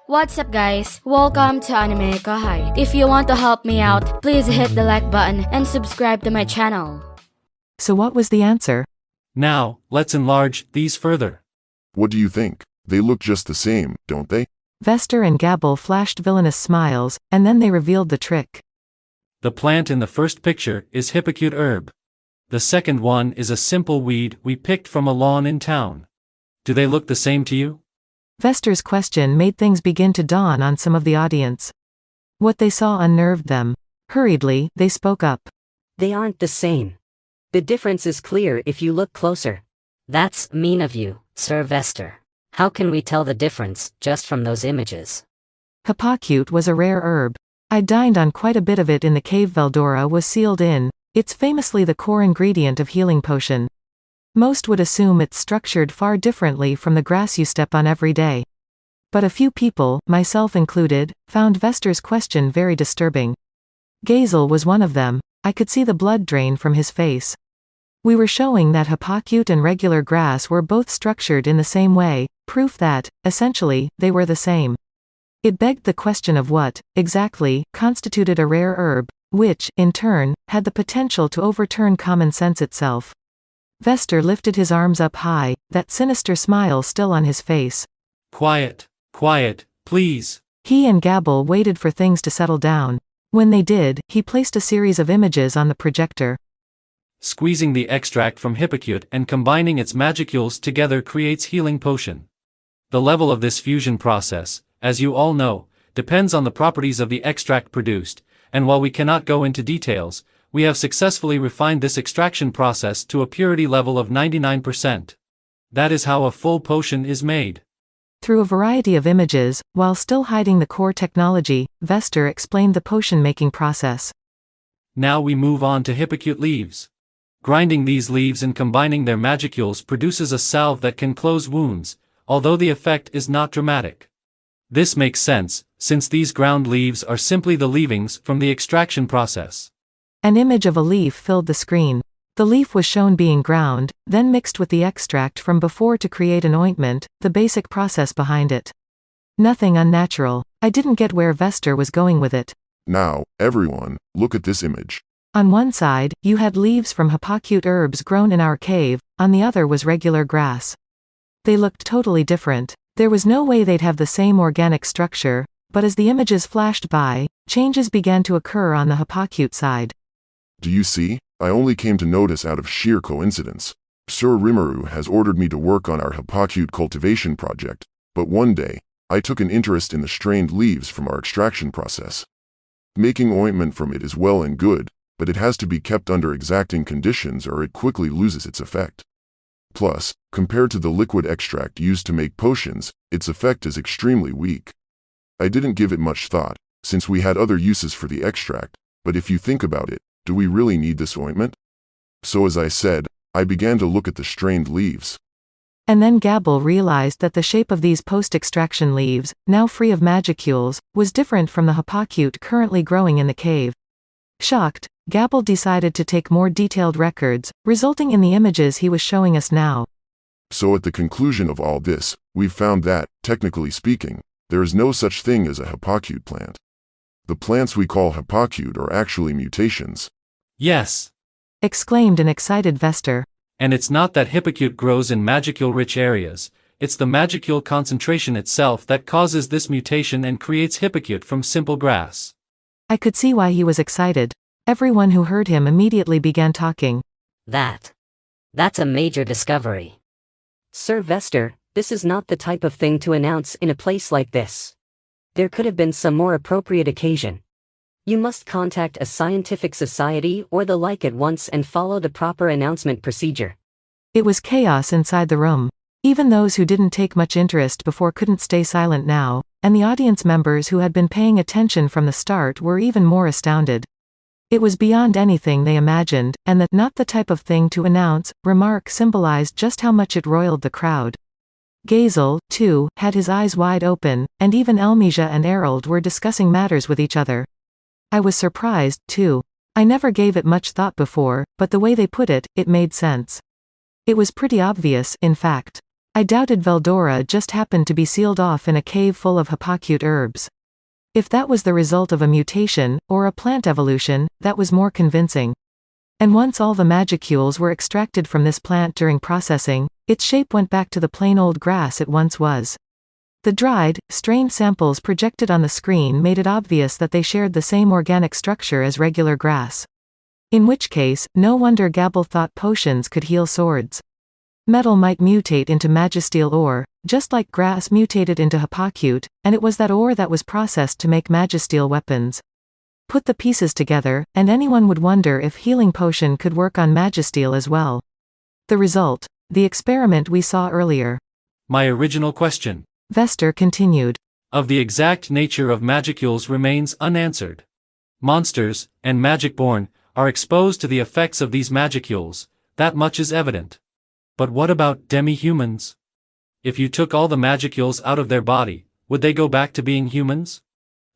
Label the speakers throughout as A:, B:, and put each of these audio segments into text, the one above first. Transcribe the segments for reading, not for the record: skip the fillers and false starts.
A: What's up guys, welcome to Anime Kahai. If you want to help me out, please hit the like button and subscribe to my channel.
B: So what was the answer?
C: Now, let's enlarge these further.
D: What do you think? They look just the same, don't they?
B: Vester and Gabil flashed villainous smiles, and then they revealed the trick.
C: The plant in the first picture is Hippocute herb. The second one is a simple weed we picked from a lawn in town. Do they look the same to you?
B: Vester's question made things begin to dawn on some of the audience. What they saw unnerved them. Hurriedly, they spoke up.
E: They aren't the same. The difference is clear if you look closer.
F: That's mean of you, Sir Vester. How can we tell the difference just from those images?
B: Hippocute was a rare herb. I dined on quite a bit of it in the cave Veldora was sealed in. It's famously the core ingredient of healing potion. Most would assume it's structured far differently from the grass you step on every day. But a few people, myself included, found Vester's question very disturbing. Gabil was one of them. I could see the blood drain from his face. We were showing that Hippocute and regular grass were both structured in the same way, proof that, essentially, they were the same. It begged the question of what, exactly, constituted a rare herb, which, in turn, had the potential to overturn common sense itself. Vester lifted his arms up high, that sinister smile still on his face.
C: Quiet, please.
B: He and Gabil waited for things to settle down. When they did, he placed a series of images on the projector.
C: Squeezing the extract from Hippocute and combining its magicules together creates healing potion. The level of this fusion process, as you all know, depends on the properties of the extract produced, and while we cannot go into details, we have successfully refined this extraction process to a purity level of 99%. That is how a full potion is made.
B: Through a variety of images, while still hiding the core technology, Vester explained the potion-making process.
C: Now we move on to Hippocute leaves. Grinding these leaves and combining their magicules produces a salve that can close wounds, although the effect is not dramatic. This makes sense, since these ground leaves are simply the leavings from the extraction process.
B: An image of a leaf filled the screen. The leaf was shown being ground, then mixed with the extract from before to create an ointment, the basic process behind it. Nothing unnatural. I didn't get where Vester was going with it.
D: Now, everyone, look at this image.
B: On one side, you had leaves from Hippocute herbs grown in our cave, on the other was regular grass. They looked totally different. There was no way they'd have the same organic structure, but as the images flashed by, changes began to occur on the Hippocute side.
D: Do you see? I only came to notice out of sheer coincidence. Sir Rimuru has ordered me to work on our Hippocute cultivation project, but one day, I took an interest in the strained leaves from our extraction process. Making ointment from it is well and good, but it has to be kept under exacting conditions or it quickly loses its effect. Plus, compared to the liquid extract used to make potions, its effect is extremely weak. I didn't give it much thought, since we had other uses for the extract, but if you think about it, do we really need this ointment? So as I said, I began to look at the strained leaves.
B: And then Gabil realized that the shape of these post-extraction leaves, now free of magicules, was different from the Hippocute currently growing in the cave. Shocked, Gabil decided to take more detailed records, resulting in the images he was showing us now.
D: So at the conclusion of all this, we've found that, technically speaking, there is no such thing as a Hippocute plant. The plants we call Hippocute are actually mutations.
C: Yes.
B: Exclaimed an excited Vester.
C: And it's not that Hippocute grows in magicule-rich areas, it's the magicule concentration itself that causes this mutation and creates Hippocute from simple grass.
B: I could see why he was excited. Everyone who heard him immediately began talking.
F: That's a major discovery.
E: Sir Vester, this is not the type of thing to announce in a place like this. There could have been some more appropriate occasion. You must contact a scientific society or the like at once and follow the proper announcement procedure.
B: It was chaos inside the room. Even those who didn't take much interest before couldn't stay silent now, and the audience members who had been paying attention from the start were even more astounded. It was beyond anything they imagined, and the "not the type of thing to announce" remark symbolized just how much it roiled the crowd. Gabil, too, had his eyes wide open, and even Elmesia and Errol were discussing matters with each other. I was surprised, too. I never gave it much thought before, but the way they put it, it made sense. It was pretty obvious, in fact. I doubted Veldora just happened to be sealed off in a cave full of hypocute herbs. If that was the result of a mutation, or a plant evolution, that was more convincing. And once all the magicules were extracted from this plant during processing, its shape went back to the plain old grass it once was. The dried, strained samples projected on the screen made it obvious that they shared the same organic structure as regular grass. In which case, no wonder Gabil thought potions could heal swords. Metal might mutate into magisteel ore, just like grass mutated into hypocute, and it was that ore that was processed to make magisteel weapons. Put the pieces together, and anyone would wonder if healing potion could work on magisteel as well. The result: the experiment we saw earlier.
C: My original question,
B: Vester continued,
C: of the exact nature of magicules remains unanswered. Monsters, and magic-born, are exposed to the effects of these magicules, that much is evident. But what about demi-humans? If you took all the magicules out of their body, would they go back to being humans?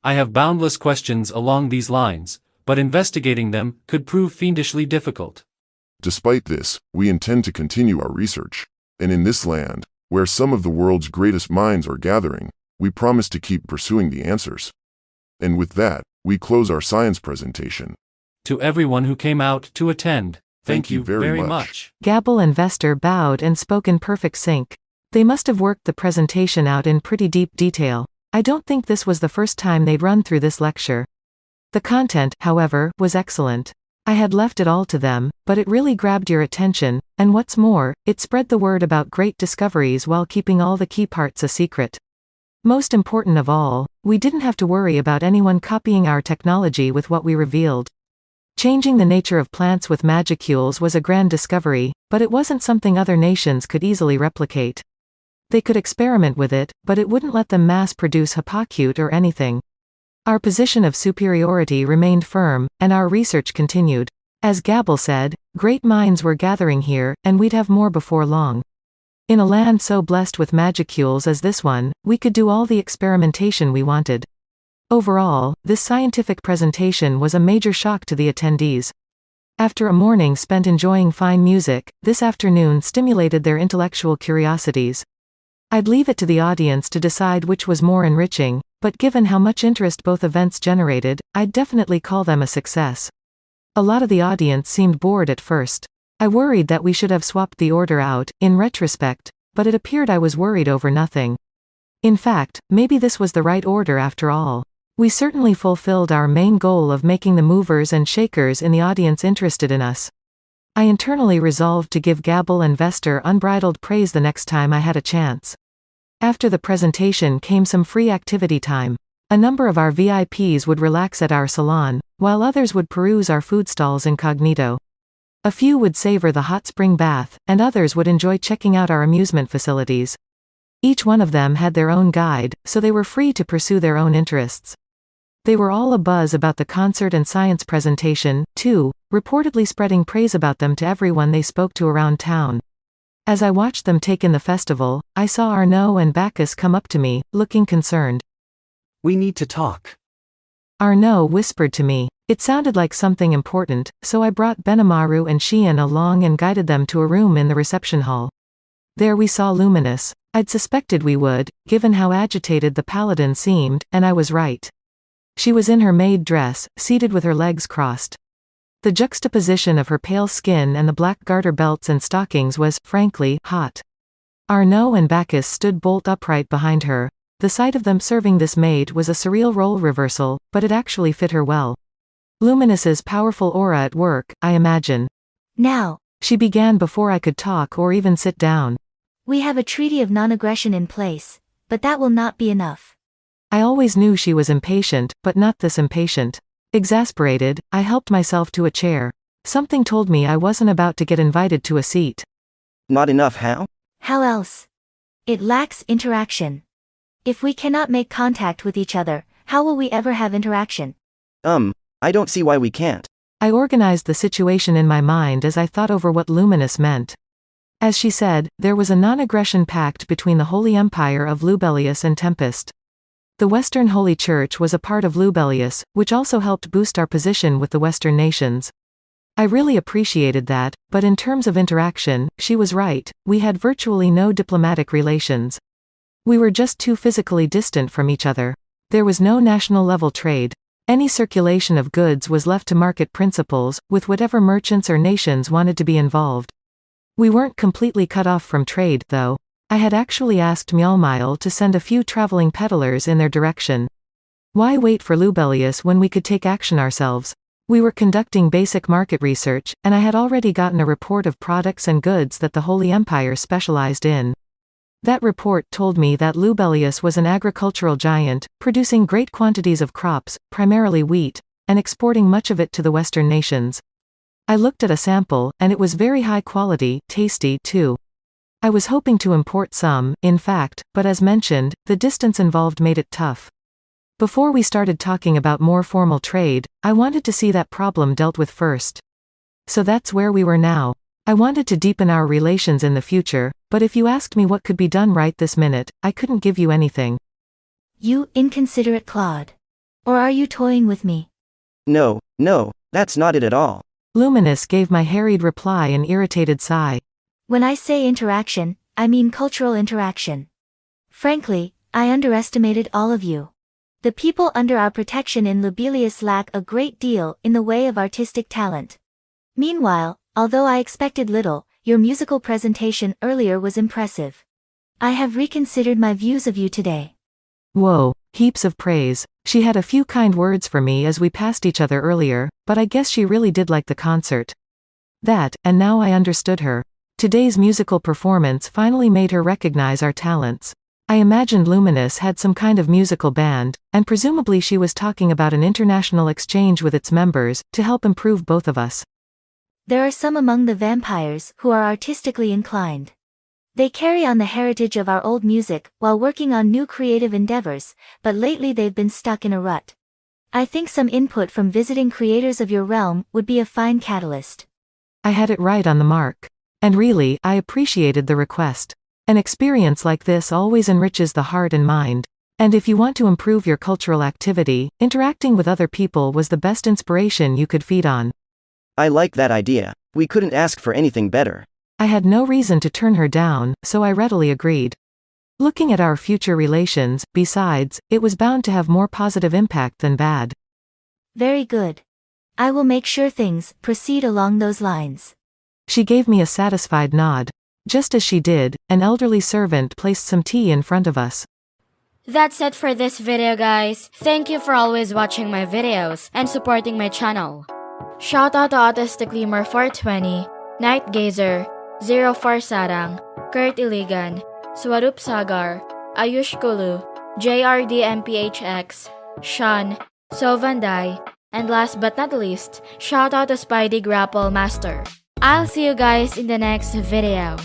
C: I have boundless questions along these lines, but investigating them could prove fiendishly difficult.
D: Despite this, we intend to continue our research, and in this land, where some of the world's greatest minds are gathering, we promise to keep pursuing the answers. And with that, we close our science presentation.
C: To everyone who came out to attend, thank you very much.
B: Gabil and Vester bowed and spoke in perfect sync. They must have worked the presentation out in pretty deep detail. I don't think this was the first time they'd run through this lecture. The content, however, was excellent. I had left it all to them, but it really grabbed your attention, and what's more, it spread the word about great discoveries while keeping all the key parts a secret. Most important of all, we didn't have to worry about anyone copying our technology with what we revealed. Changing the nature of plants with magicules was a grand discovery, but it wasn't something other nations could easily replicate. They could experiment with it, but it wouldn't let them mass-produce hypocute or anything. Our position of superiority remained firm, and our research continued. As Gabil said, great minds were gathering here, and we'd have more before long. In a land so blessed with magicules as this one, we could do all the experimentation we wanted. Overall, this scientific presentation was a major shock to the attendees. After a morning spent enjoying fine music, this afternoon stimulated their intellectual curiosities. I'd leave it to the audience to decide which was more enriching, but given how much interest both events generated, I'd definitely call them a success. A lot of the audience seemed bored at first. I worried that we should have swapped the order out, in retrospect, but it appeared I was worried over nothing. In fact, maybe this was the right order after all. We certainly fulfilled our main goal of making the movers and shakers in the audience interested in us. I internally resolved to give Gabil and Vester unbridled praise the next time I had a chance. After the presentation came some free activity time. A number of our VIPs would relax at our salon, while others would peruse our food stalls incognito. A few would savor the hot spring bath, and others would enjoy checking out our amusement facilities. Each one of them had their own guide, so they were free to pursue their own interests. They were all abuzz about the concert and science presentation, too, reportedly spreading praise about them to everyone they spoke to around town. As I watched them take in the festival, I saw Arnaud and Bacchus come up to me, looking concerned.
G: We need to talk.
B: Arnaud whispered to me. It sounded like something important, so I brought Benimaru and Xian along and guided them to a room in the reception hall. There we saw Luminous. I'd suspected we would, given how agitated the paladin seemed, and I was right. She was in her maid dress, seated with her legs crossed. The juxtaposition of her pale skin and the black garter belts and stockings was, frankly, hot. Arnaud and Bacchus stood bolt upright behind her. The sight of them serving this maid was a surreal role reversal, but it actually fit her well. Luminous's powerful aura at work, I imagine.
H: Now,
B: She began before I could talk or even sit down.
H: we have a treaty of non-aggression in place, but that will not be enough.
B: I always knew she was impatient, but not this impatient. Exasperated, I helped myself to a chair. Something told me I wasn't about to get invited to a seat.
G: Not enough how?
H: How else? It lacks interaction. If we cannot make contact with each other, how will we ever have interaction?
G: I don't see why we can't.
B: I organized the situation in my mind as I thought over what Luminous meant. As she said, there was a non-aggression pact between the Holy Empire of Lubelius and Tempest. The Western Holy Church was a part of Lubelius, which also helped boost our position with the Western nations. I really appreciated that, but in terms of interaction, she was right, we had virtually no diplomatic relations. We were just too physically distant from each other. There was no national-level trade. Any circulation of goods was left to market principles, with whatever merchants or nations wanted to be involved. We weren't completely cut off from trade, though. I had actually asked Mjolmile to send a few traveling peddlers in their direction. Why wait for Lubelius when we could take action ourselves? We were conducting basic market research, and I had already gotten a report of products and goods that the Holy Empire specialized in. That report told me that Lubelius was an agricultural giant, producing great quantities of crops, primarily wheat, and exporting much of it to the Western nations. I looked at a sample, and it was very high quality, tasty, too. I was hoping to import some, in fact, but as mentioned, the distance involved made it tough. Before we started talking about more formal trade, I wanted to see that problem dealt with first. So that's where we were now. I wanted to deepen our relations in the future, but if you asked me what could be done right this minute, I couldn't give you anything.
H: You inconsiderate Claude. Or are you toying with me?
G: No, that's not it at all.
B: Luminous gave my harried reply an irritated sigh.
H: When I say interaction, I mean cultural interaction. Frankly, I underestimated all of you. The people under our protection in Lubelius lack a great deal in the way of artistic talent. Meanwhile, although I expected little, your musical presentation earlier was impressive. I have reconsidered my views of you today.
B: Whoa, heaps of praise. She had a few kind words for me as we passed each other earlier, but I guess she really did like the concert. That, and now I understood her. Today's musical performance finally made her recognize our talents. I imagined Luminous had some kind of musical band, and presumably she was talking about an international exchange with its members, to help improve both of us.
H: There are some among the vampires who are artistically inclined. They carry on the heritage of our old music while working on new creative endeavors, but lately they've been stuck in a rut. I think some input from visiting creators of your realm would be a fine catalyst.
B: I had it right on the mark. And really, I appreciated the request. An experience like this always enriches the heart and mind. And if you want to improve your cultural activity, interacting with other people was the best inspiration you could feed on.
G: I like that idea. We couldn't ask for anything better.
B: I had no reason to turn her down, so I readily agreed. Looking at our future relations, besides, it was bound to have more positive impact than bad.
H: Very good. I will make sure things proceed along those lines.
B: She gave me a satisfied nod. Just as she did, an elderly servant placed some tea in front of us.
A: That's it for this video, guys. Thank you for always watching my videos and supporting my channel. Shoutout to Autistic Lemur 420, Night Gazer, 04 Sarang, Kurt Iligan, Swarup Sagar, Ayush Kulu, JRDMPHX, Sean, Sovandai, and last but not least, shoutout to Spidey Grapple Master. I'll see you guys in the next video.